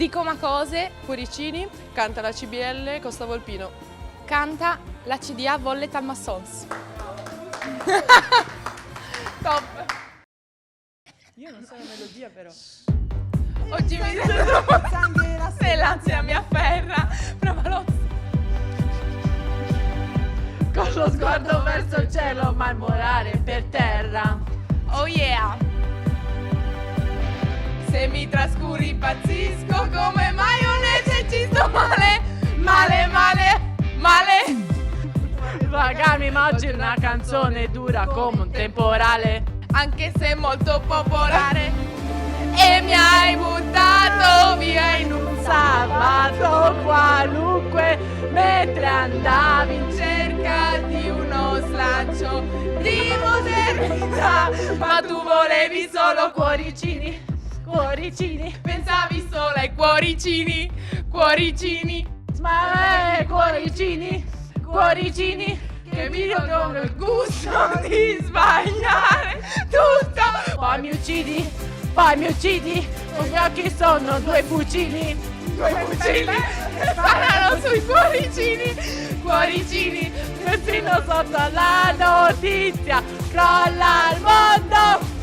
Dico ma cose, Cuoricini, canta la CBL Costa Volpino. canta la CDA Volle Talmassons. Top! Io non so la melodia però. Oggi mi sento se l'ansia mi afferra, Provalozzi. Con lo sguardo verso il cielo, ma il morale per terra. Oh yeah! Se mi trascuri impazzisco, come maionese ci sto male, male, male, male. Vagami, ma oggi una canzone dura come un temporale. Anche se molto popolare. E mi hai buttato via in un Sabato qualunque, mentre andavi in cerca di uno slancio di modernità, ma tu volevi solo cuoricini, cuoricini, pensavi solo ai cuoricini, cuoricini, ma cuoricini, cuoricini, che mi danno il gusto di sbagliare tutto. poi mi uccidi, con gli occhi sono due fucili, Sparano sui cuoricini, cuoricini, persino sotto la notizia, crolla il mondo.